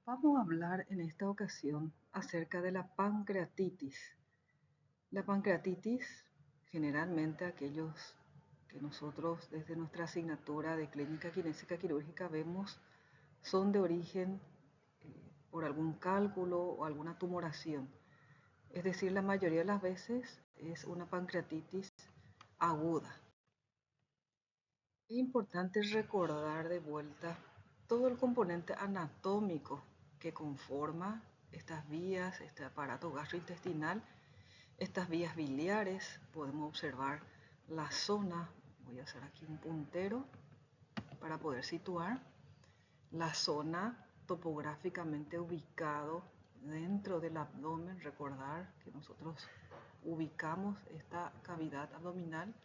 Vamos a hablar en esta ocasión acerca de la pancreatitis. La pancreatitis, generalmente aquellos que nosotros desde nuestra asignatura de clínica kinésica quirúrgica vemos, son de origen por algún cálculo o alguna tumoración. Es decir, la mayoría de las veces es una pancreatitis aguda. Es importante recordar de vuelta todo el componente anatómico que conforma estas vías, este aparato gastrointestinal, estas vías biliares. Podemos observar la zona, voy a hacer aquí un puntero para poder situar, la zona topográficamente ubicado dentro del abdomen. Recordar que nosotros ubicamos esta cavidad abdominal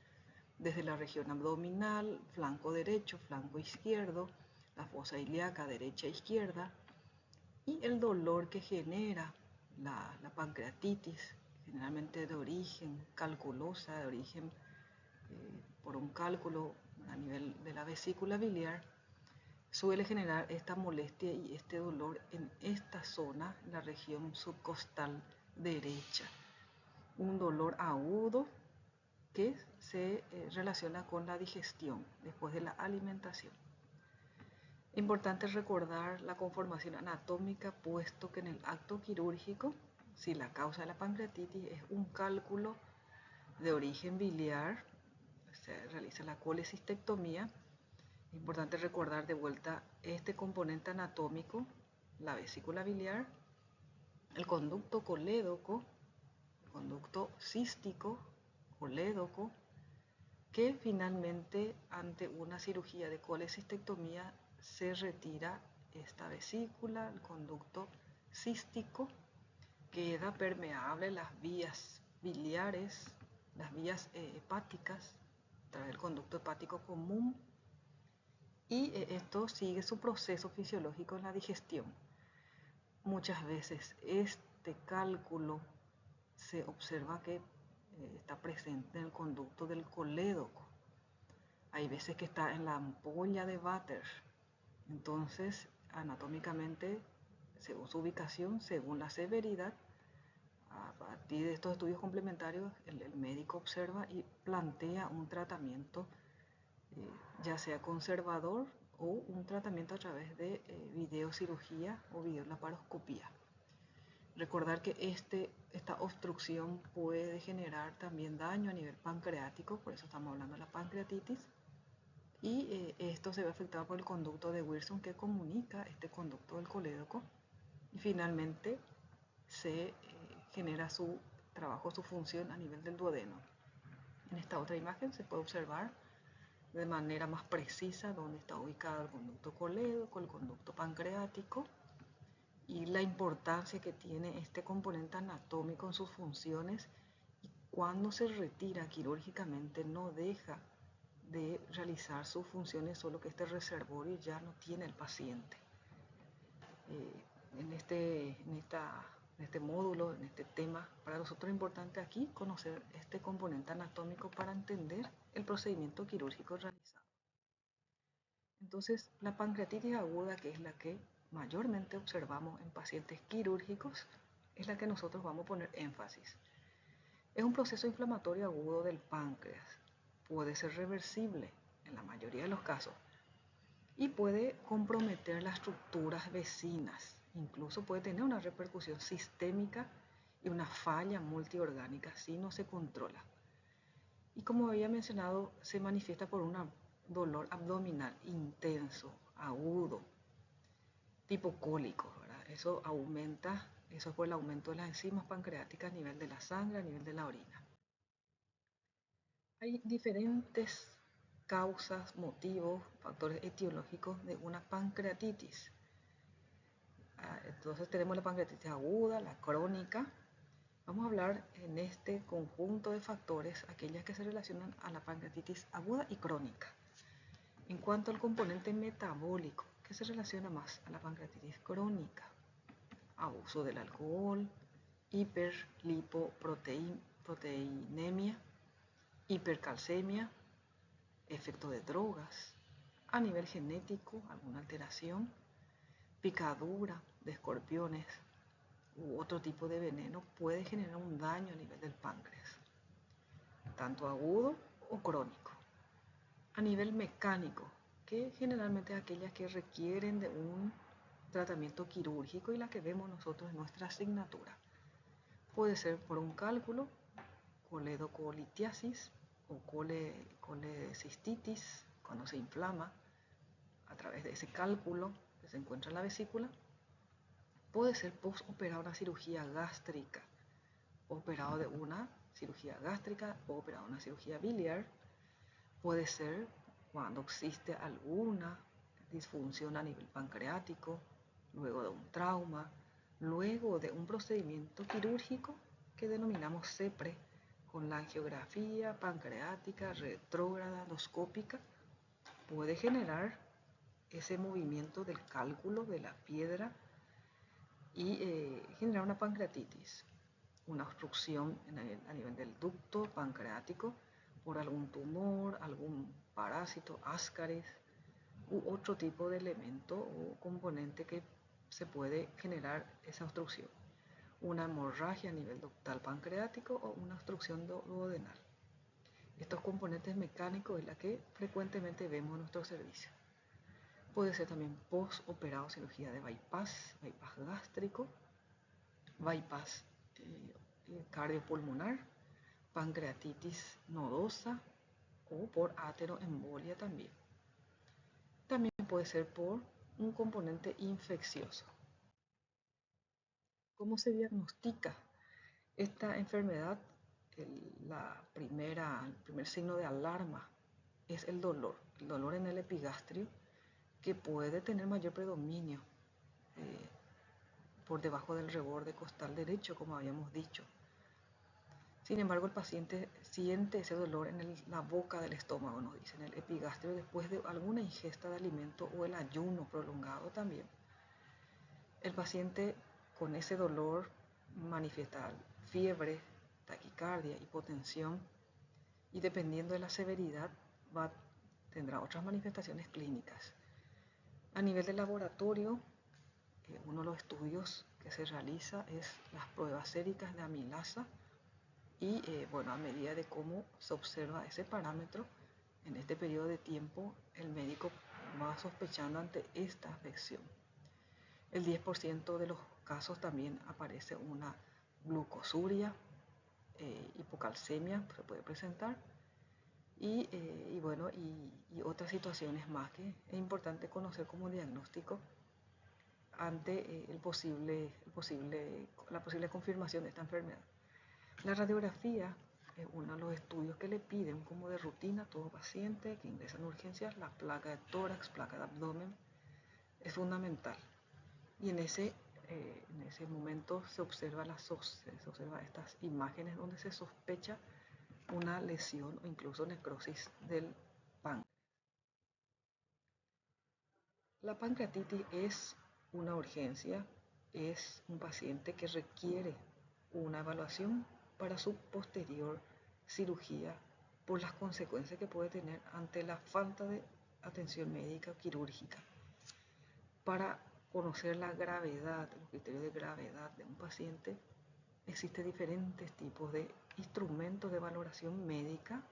desde la región abdominal, flanco derecho, flanco izquierdo, la fosa ilíaca derecha e izquierda, y el dolor que genera la pancreatitis, generalmente de origen calculosa, de origen por un cálculo a nivel de la vesícula biliar, suele generar esta molestia y este dolor en esta zona, la región subcostal derecha. Un dolor agudo que se relaciona con la digestión después de la alimentación. Importante recordar la conformación anatómica, puesto que en el acto quirúrgico, si la causa de la pancreatitis es un cálculo de origen biliar, se realiza la colecistectomía. Es importante recordar de vuelta este componente anatómico, la vesícula biliar, el conducto colédoco, el conducto cístico, colédoco, que finalmente ante una cirugía de colecistectomía se retira esta vesícula, el conducto cístico, queda permeable las vías biliares, las vías hepáticas, a través del conducto hepático común, y esto sigue su proceso fisiológico en la digestión. Muchas veces este cálculo se observa que está presente en el conducto del colédoco. Hay veces que está en la ampolla de Vater. Entonces, anatómicamente, según su ubicación, según la severidad, a partir de estos estudios complementarios, el médico observa y plantea un tratamiento, ya sea conservador o un tratamiento a través de videocirugía o videolaparoscopía. Recordar que esta obstrucción puede generar también daño a nivel pancreático, por eso estamos hablando de la pancreatitis, y esto se ve afectado por el conducto de Wilson, que comunica este conducto del colédoco, y finalmente se genera su trabajo, su función a nivel del duodeno. En esta otra imagen se puede observar de manera más precisa dónde está ubicado el conducto colédoco, el conducto pancreático, y la importancia que tiene este componente anatómico en sus funciones. Y cuando se retira quirúrgicamente no deja de realizar sus funciones, solo que este reservorio ya no tiene el paciente. En este módulo, en este tema, para nosotros es importante aquí conocer este componente anatómico para entender el procedimiento quirúrgico realizado. Entonces, la pancreatitis aguda, que es la que mayormente observamos en pacientes quirúrgicos, es la que nosotros vamos a poner énfasis. Es un proceso inflamatorio agudo del páncreas. Puede ser reversible en la mayoría de los casos y puede comprometer las estructuras vecinas. Incluso puede tener una repercusión sistémica y una falla multiorgánica si no se controla. Y como había mencionado, se manifiesta por un dolor abdominal intenso, agudo, tipo cólico, ¿verdad? Eso es por el aumento de las enzimas pancreáticas a nivel de la sangre, a nivel de la orina. Hay diferentes causas, motivos, factores etiológicos de una pancreatitis. Entonces tenemos la pancreatitis aguda, la crónica. Vamos a hablar en este conjunto de factores aquellas que se relacionan a la pancreatitis aguda y crónica. En cuanto al componente metabólico, ¿qué se relaciona más a la pancreatitis crónica? Abuso del alcohol, hiperlipoproteinemia, hipercalcemia, efecto de drogas, a nivel genético, alguna alteración, picadura, de escorpiones u otro tipo de veneno puede generar un daño a nivel del páncreas, tanto agudo o crónico. A nivel mecánico, que generalmente aquellas que requieren de un tratamiento quirúrgico y las que vemos nosotros en nuestra asignatura. Puede ser por un cálculo, coledocolitiasis o colecistitis, cuando se inflama a través de ese cálculo que se encuentra en la vesícula. Puede ser postoperada una cirugía gástrica, operado de una cirugía gástrica o operado de una cirugía biliar. Puede ser cuando existe alguna disfunción a nivel pancreático, luego de un trauma, luego de un procedimiento quirúrgico que denominamos CEPRE, con la angiografía pancreática retrógrada endoscópica, puede generar ese movimiento del cálculo de la piedra y generar una pancreatitis, una obstrucción a nivel del ducto pancreático por algún tumor, algún parásito, ascaris u otro tipo de elemento o componente que se puede generar esa obstrucción. Una hemorragia a nivel ductal pancreático o una obstrucción duodenal. Estos componentes mecánicos es la que frecuentemente vemos en nuestro servicio. Puede ser también postoperado cirugía de bypass gástrico, bypass cardiopulmonar, pancreatitis nodosa o por ateroembolia también. También puede ser por un componente infeccioso. ¿Cómo se diagnostica esta enfermedad? El primer signo de alarma es el dolor en el epigastrio, que puede tener mayor predominio por debajo del reborde costal derecho, como habíamos dicho. Sin embargo, el paciente siente ese dolor en la boca del estómago, nos dicen, el epigastrio, después de alguna ingesta de alimento o el ayuno prolongado también. El paciente con ese dolor manifiesta fiebre, taquicardia, hipotensión y dependiendo de la severidad tendrá otras manifestaciones clínicas. A nivel de laboratorio, uno de los estudios que se realiza es las pruebas séricas de amilasa y a medida de cómo se observa ese parámetro en este periodo de tiempo, el médico va sospechando ante esta afección. El 10% de los casos también aparece una glucosuria, hipocalcemia se puede presentar y otras situaciones más que es importante conocer como diagnóstico ante la posible confirmación de esta enfermedad. La radiografía es uno de los estudios que le piden como de rutina a todo paciente que ingresa en urgencias. La placa de tórax, placa de abdomen es fundamental. Y en ese momento se observa estas imágenes donde se sospecha una lesión o incluso necrosis del páncreas. La pancreatitis es una urgencia, es un paciente que requiere una evaluación para su posterior cirugía por las consecuencias que puede tener ante la falta de atención médica o quirúrgica. Para conocer la gravedad, los criterios de gravedad de un paciente, existen diferentes tipos de instrumentos de valoración médica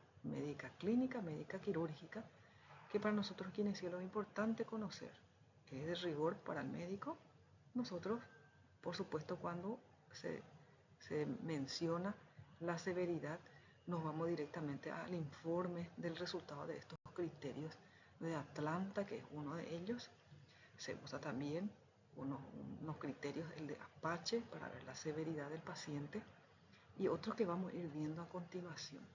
clínica, médica quirúrgica, que para nosotros kinesiólogos es importante conocer. Es de rigor para el médico. Nosotros, por supuesto, cuando se menciona la severidad, nos vamos directamente al informe del resultado de estos criterios de Atlanta, que es uno de ellos. Se usa también unos criterios, el de Apache, para ver la severidad del paciente y otros que vamos a ir viendo a continuación.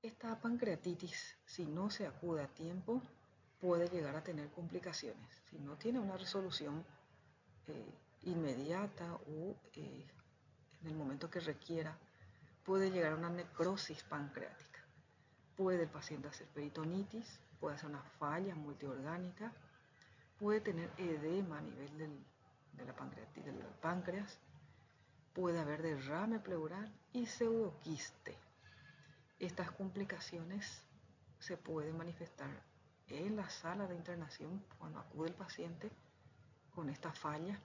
Esta pancreatitis, si no se acude a tiempo, puede llegar a tener complicaciones. Si no tiene una resolución inmediata o en el momento que requiera, puede llegar a una necrosis pancreática. Puede el paciente hacer peritonitis, puede hacer una falla multiorgánica, puede tener edema a nivel del páncreas, puede haber derrame pleural y pseudoquiste. Estas complicaciones se pueden manifestar en la sala de internación cuando acude el paciente con esta falla,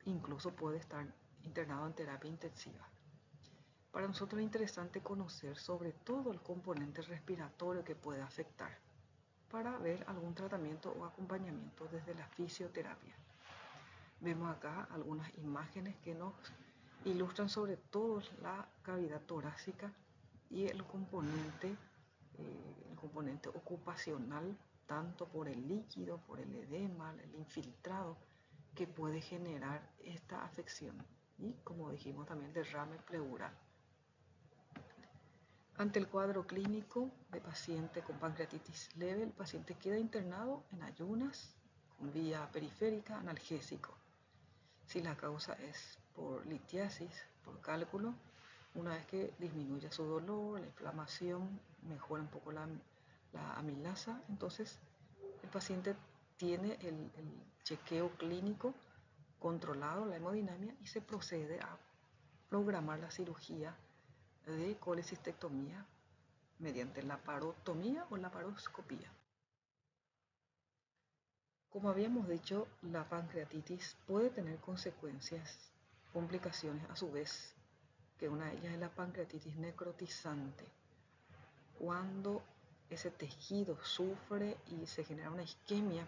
incluso puede estar internado en terapia intensiva. Para nosotros es interesante conocer sobre todo el componente respiratorio que puede afectar para ver algún tratamiento o acompañamiento desde la fisioterapia. Vemos acá algunas imágenes que nos ilustran sobre todo la cavidad torácica y el componente ocupacional, tanto por el líquido, por el edema, el infiltrado, que puede generar esta afección. Y como dijimos también, derrame pleural. Ante el cuadro clínico de paciente con pancreatitis leve, el paciente queda internado en ayunas con vía periférica analgésico. Si la causa es por litiasis, por cálculo, una vez que disminuya su dolor, la inflamación, mejora un poco la amilasa, entonces el paciente tiene el chequeo clínico controlado, la hemodinamia, y se procede a programar la cirugía de colecistectomía mediante la laparotomía o laparoscopía. Como habíamos dicho, la pancreatitis puede tener consecuencias, complicaciones a su vez, que una de ellas es la pancreatitis necrotizante. Cuando ese tejido sufre y se genera una isquemia,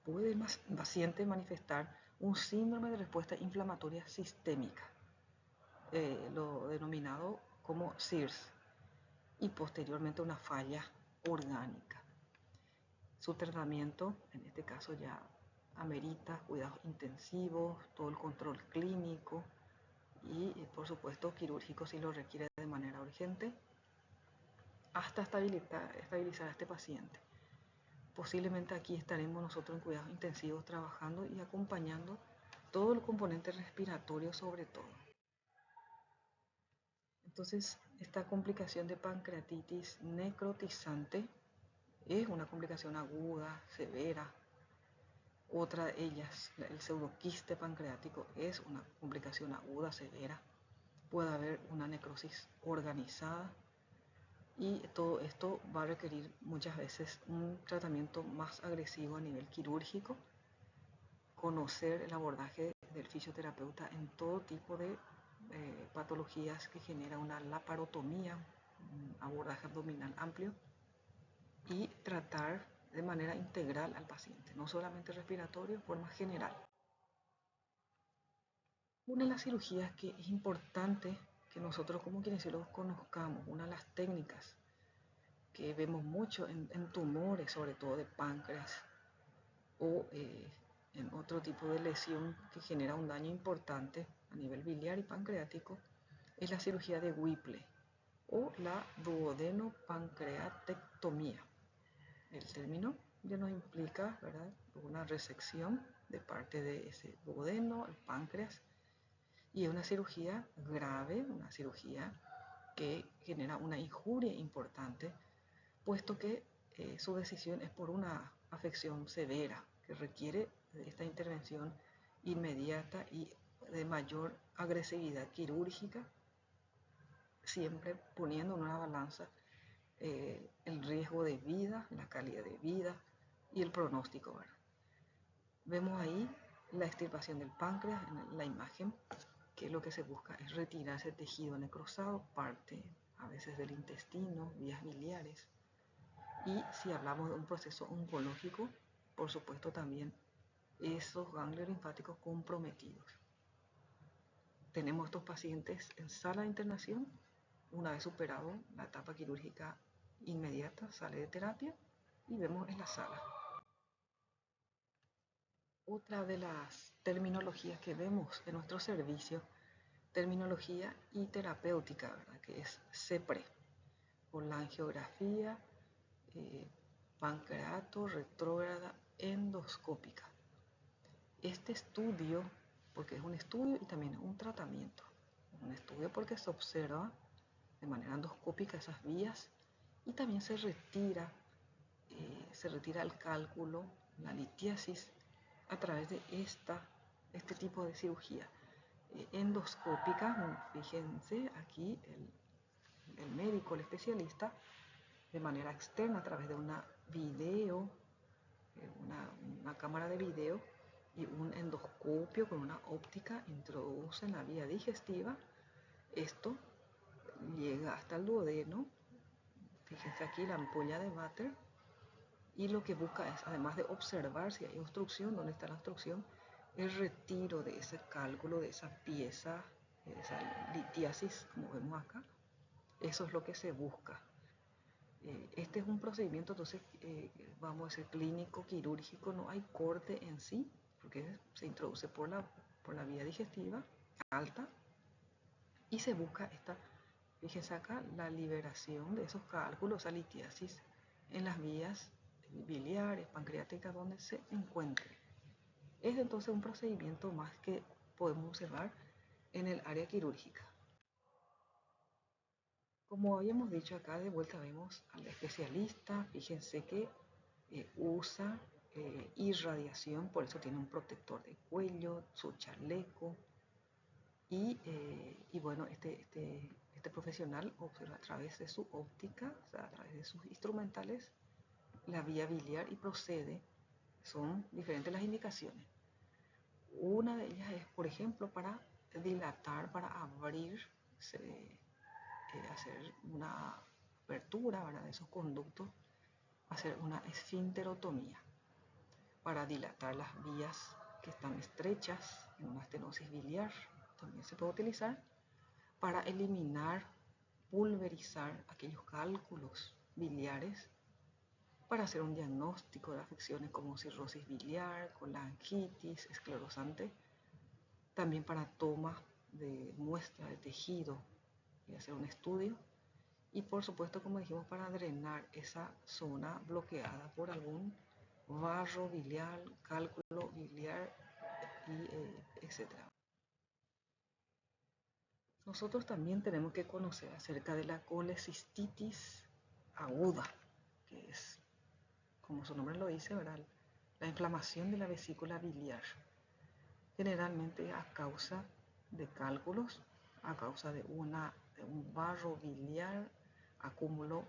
puede el paciente manifestar un síndrome de respuesta inflamatoria sistémica, lo denominado como SIRS, y posteriormente una falla orgánica. Su tratamiento, en este caso, ya amerita cuidados intensivos, todo el control clínico y, por supuesto, quirúrgico si lo requiere de manera urgente, hasta estabilizar a este paciente. Posiblemente aquí estaremos nosotros en cuidados intensivos trabajando y acompañando todo el componente respiratorio sobre todo. Entonces, esta complicación de pancreatitis necrotizante es una complicación aguda, severa. Otra de ellas, el pseudoquiste pancreático, es una complicación aguda, severa. Puede haber una necrosis organizada y todo esto va a requerir muchas veces un tratamiento más agresivo a nivel quirúrgico, conocer el abordaje del fisioterapeuta en todo tipo de patologías que genera una laparotomía, un abordaje abdominal amplio, y tratar de manera integral al paciente, no solamente respiratorio, de forma general. Una de las cirugías que es importante que nosotros como kinesiólogos conozcamos, una de las técnicas que vemos mucho en tumores, sobre todo de páncreas, o en otro tipo de lesión que genera un daño importante a nivel biliar y pancreático, es la cirugía de Whipple o la duodenopancreatectomía. El término ya nos implica, ¿verdad?, una resección de parte de ese duodeno, el páncreas, y es una cirugía grave, una cirugía que genera una injuria importante, puesto que su decisión es por una afección severa que requiere de esta intervención inmediata y de mayor agresividad quirúrgica, siempre poniendo en una balanza el riesgo de vida, la calidad de vida y el pronóstico, ¿verdad? Vemos ahí la extirpación del páncreas en la imagen, que lo que se busca es retirar ese tejido necrosado, parte a veces del intestino, vías biliares. Y si hablamos de un proceso oncológico, por supuesto también esos ganglios linfáticos comprometidos. Tenemos estos pacientes en sala de internación, una vez superado la etapa quirúrgica inmediata, sale de terapia y vemos en la sala. Otra de las terminologías que vemos en nuestro servicio, terminología y terapéutica, ¿verdad?, que es CEPRE, o la angiografía pancreato retrógrada endoscópica. Este estudio, porque es un estudio y también un tratamiento, un estudio porque se observa de manera endoscópica esas vías y también se retira el cálculo, la litiasis, a través de este tipo de cirugía endoscópica. Fíjense aquí el médico, el especialista, de manera externa a través de una video, una cámara de video y un endoscopio con una óptica introduce en la vía digestiva. Esto llega hasta el duodeno. Fíjense aquí la ampolla de Vater. Y lo que busca es, además de observar si hay obstrucción, dónde está la obstrucción, el retiro de ese cálculo, de esa pieza, de esa litiasis, como vemos acá. Eso es lo que se busca. Este es un procedimiento, entonces, vamos a decir, clínico, quirúrgico, no hay corte en sí, porque se introduce por la vía digestiva alta y se busca esta, fíjense acá, la liberación de esos cálculos, esa litiasis en las vías biliares, pancreáticas, donde se encuentre. Es entonces un procedimiento más que podemos observar en el área quirúrgica. Como habíamos dicho acá, de vuelta vemos al especialista. Fíjense que usa irradiación, por eso tiene un protector de cuello, su chaleco. Y bueno, este profesional observa a través de su óptica, o sea, a través de sus instrumentales, la vía biliar y procede. Son diferentes las indicaciones. Una de ellas es, por ejemplo, para dilatar, para abrir, hacer una apertura, ¿verdad?, de esos conductos, hacer una esfinterotomía para dilatar las vías que están estrechas en una estenosis biliar. También se puede utilizar para eliminar, pulverizar aquellos cálculos biliares, para hacer un diagnóstico de afecciones como cirrosis biliar, colangitis, esclerosante, también para toma de muestra de tejido y hacer un estudio, y por supuesto, como dijimos, para drenar esa zona bloqueada por algún barro biliar, cálculo biliar, y etc. Nosotros también tenemos que conocer acerca de la colecistitis aguda, que es, como su nombre lo dice, ¿verdad?, la inflamación de la vesícula biliar, generalmente a causa de cálculos, a causa de un barro biliar, acúmulo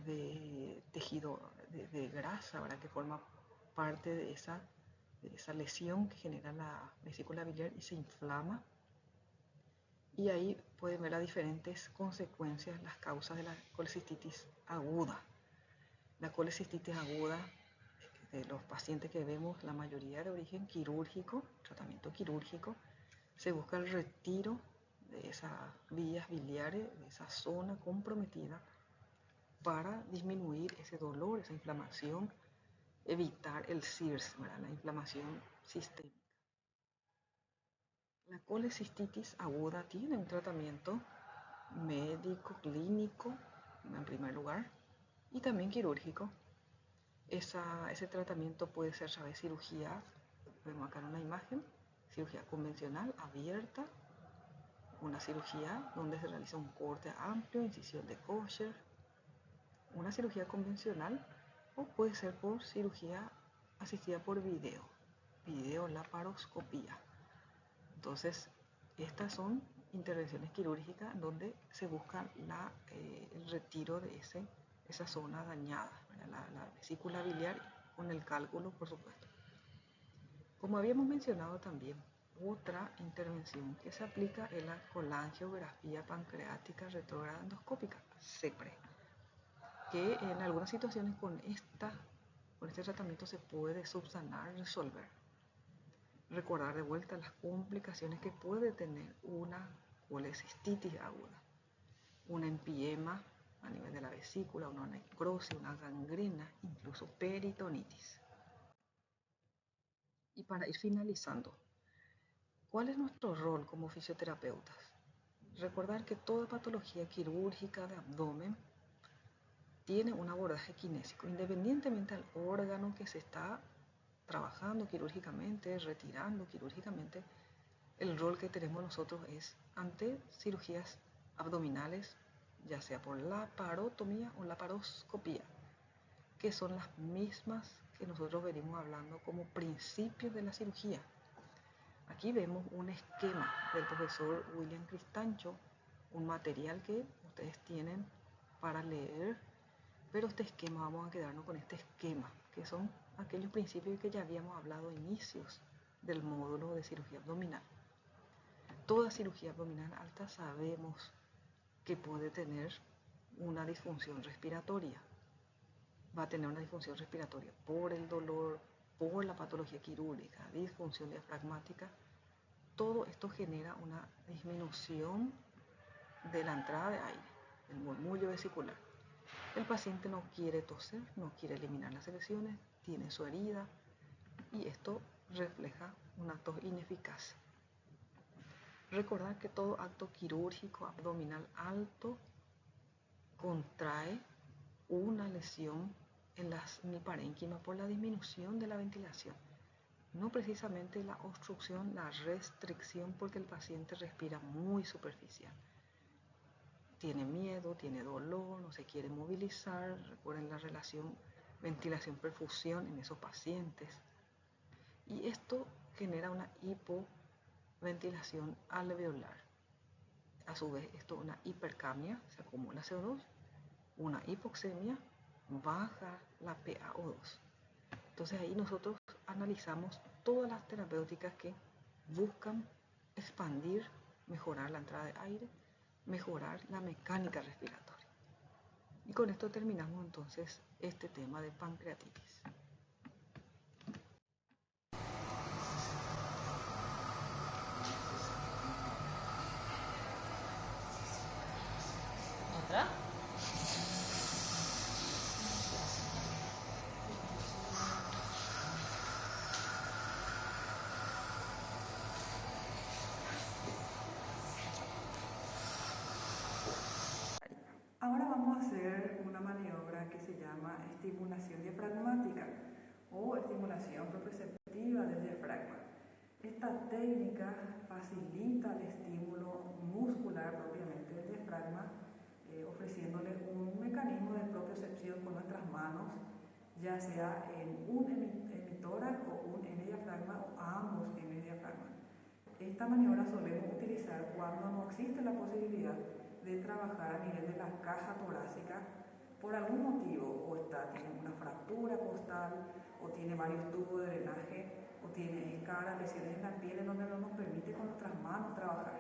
de tejido de grasa, ¿verdad?, que forma parte de esa lesión que genera la vesícula biliar y se inflama. Y ahí pueden ver las diferentes consecuencias, las causas de la colecistitis aguda. La colecistitis aguda, de los pacientes que vemos, la mayoría de origen quirúrgico, tratamiento quirúrgico, se busca el retiro de esas vías biliares, de esa zona comprometida, para disminuir ese dolor, esa inflamación, evitar el CIRS, ¿verdad?, la inflamación sistémica. La colecistitis aguda tiene un tratamiento médico, clínico, en primer lugar, y también quirúrgico. Ese tratamiento puede ser, ¿sabes?, cirugía, vemos acá en una imagen, cirugía convencional, abierta, una cirugía donde se realiza un corte amplio, incisión de Kosher, una cirugía convencional, o puede ser por cirugía asistida por videolaparoscopía. Entonces, estas son intervenciones quirúrgicas donde se busca el retiro de esa zona dañada, la vesícula biliar con el cálculo, por supuesto. Como habíamos mencionado también, otra intervención que se aplica es la colangiografía pancreática retrógrada endoscópica, CEPRE, que en algunas situaciones con este tratamiento se puede subsanar, resolver. Recordar de vuelta las complicaciones que puede tener una colecistitis aguda, un empiema a nivel de la vesícula, una necrosis, una gangrena, incluso peritonitis. Y para ir finalizando, ¿cuál es nuestro rol como fisioterapeutas? Recordar que toda patología quirúrgica de abdomen tiene un abordaje kinésico, independientemente del órgano que se está trabajando quirúrgicamente, retirando quirúrgicamente. El rol que tenemos nosotros es ante cirugías abdominales, ya sea por laparotomía o laparoscopía, que son las mismas que nosotros venimos hablando como principios de la cirugía. Aquí vemos un esquema del profesor William Cristancho, un material que ustedes tienen para leer Pero este esquema, vamos a quedarnos con este esquema, que son aquellos principios que ya habíamos hablado a inicios del módulo de cirugía abdominal. Toda cirugía abdominal alta sabemos que puede tener una disfunción respiratoria. Va a tener una disfunción respiratoria por el dolor, por la patología quirúrgica, disfunción diafragmática. Todo esto genera una disminución de la entrada de aire, el murmullo vesicular. El paciente no quiere toser, no quiere eliminar las secreciones, tiene su herida y esto refleja un acto ineficaz. Recordar que todo acto quirúrgico abdominal alto contrae una lesión en la semiparénquima por la disminución de la ventilación. No precisamente la obstrucción, la restricción, porque el paciente respira muy superficial. Tiene miedo, tiene dolor, no se quiere movilizar. Recuerden la relación ventilación-perfusión en esos pacientes. Y esto genera una hipoventilación alveolar. A su vez, esto es una hipercapnia, se acumula CO2, una hipoxemia, baja la PaO2. Entonces ahí nosotros analizamos todas las terapéuticas que buscan expandir, mejorar la entrada de aire, mejorar la mecánica respiratoria. Y con esto terminamos entonces este tema de pancreatitis. ¿Otra? Ahora vamos a hacer una maniobra que se llama estimulación diafragmática o estimulación proprioceptiva del diafragma. Esta técnica facilita el estímulo muscular propiamente del diafragma, ofreciéndole un mecanismo de propiocepción con nuestras manos, ya sea en un hemitórax o un hemidiafragma o ambos hemidiafragmas. Esta maniobra solemos utilizar cuando no existe la posibilidad de trabajar a nivel de la caja torácica por algún motivo, o tiene una fractura costal, o tiene varios tubos de drenaje, o tiene escaras, lesiones en la piel en donde no nos permite con nuestras manos trabajar.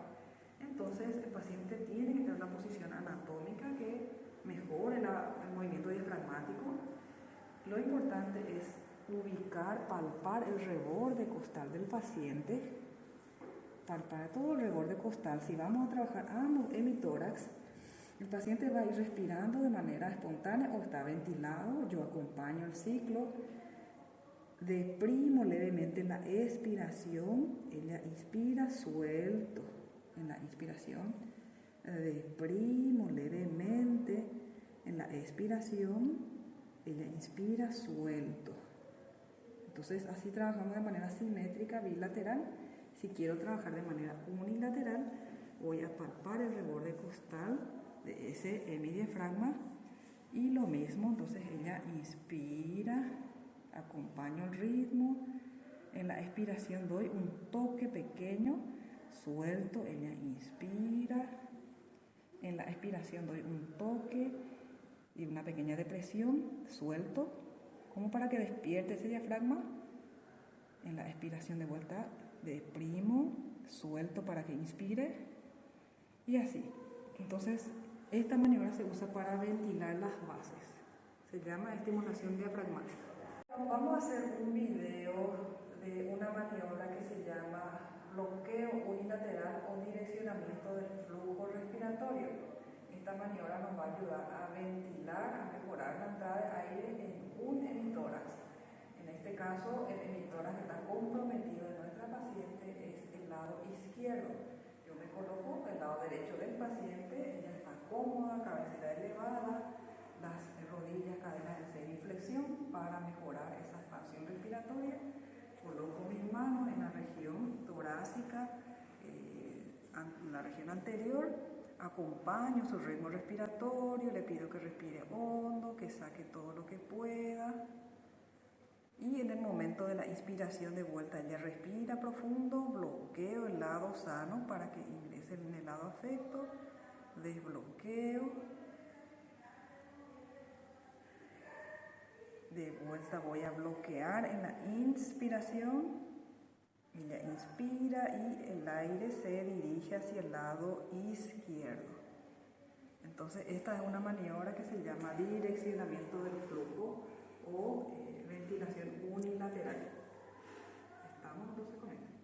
Entonces el paciente tiene que tener una posición anatómica que mejore el movimiento diafragmático. Lo importante es ubicar, palpar el reborde costal del paciente, palpar todo el reborde costal. Si vamos a trabajar ambos hemitórax, el paciente va a ir respirando de manera espontánea o está ventilado. Yo acompaño el ciclo, deprimo levemente la expiración, ella inspira suelto en la inspiración, deprimo levemente en la expiración, ella inspira suelto. Entonces así trabajamos de manera simétrica bilateral. Si quiero trabajar de manera unilateral, voy a palpar el reborde costal de ese hemidiafragma y lo mismo, entonces ella inspira, acompaño el ritmo, en la expiración doy un toque pequeño, suelto, ella inspira, en la expiración doy un toque y una pequeña depresión, suelto, como para que despierte ese diafragma, en la expiración de vuelta deprimo, suelto para que inspire y así. Entonces esta maniobra se usa para ventilar las bases, se llama estimulación diafragmática. Vamos a hacer un video de una maniobra que se llama bloqueo unilateral o direccionamiento del flujo respiratorio. Esta maniobra nos va a ayudar a ventilar, a mejorar la entrada de aire en un hemitórax. En este caso, el hemitórax que está comprometido de nuestra paciente es el lado izquierdo. Yo me coloco del lado derecho del paciente, ella está cómoda, cabecera elevada, las rodillas, cadenas en semiflexión para mejorar esa expansión respiratoria. Coloco mis manos en la región torácica, en la región anterior, acompaño su ritmo respiratorio, le pido que respire hondo, que saque todo lo que pueda. Y en el momento de la inspiración de vuelta, ella respira profundo, bloqueo el lado sano para que ingrese en el lado afecto, desbloqueo. De vuelta voy a bloquear en la inspiración. Ella inspira y el aire se dirige hacia el lado izquierdo. Entonces esta es una maniobra que se llama direccionamiento del flujo o ventilación unilateral. Estamos entonces con esto.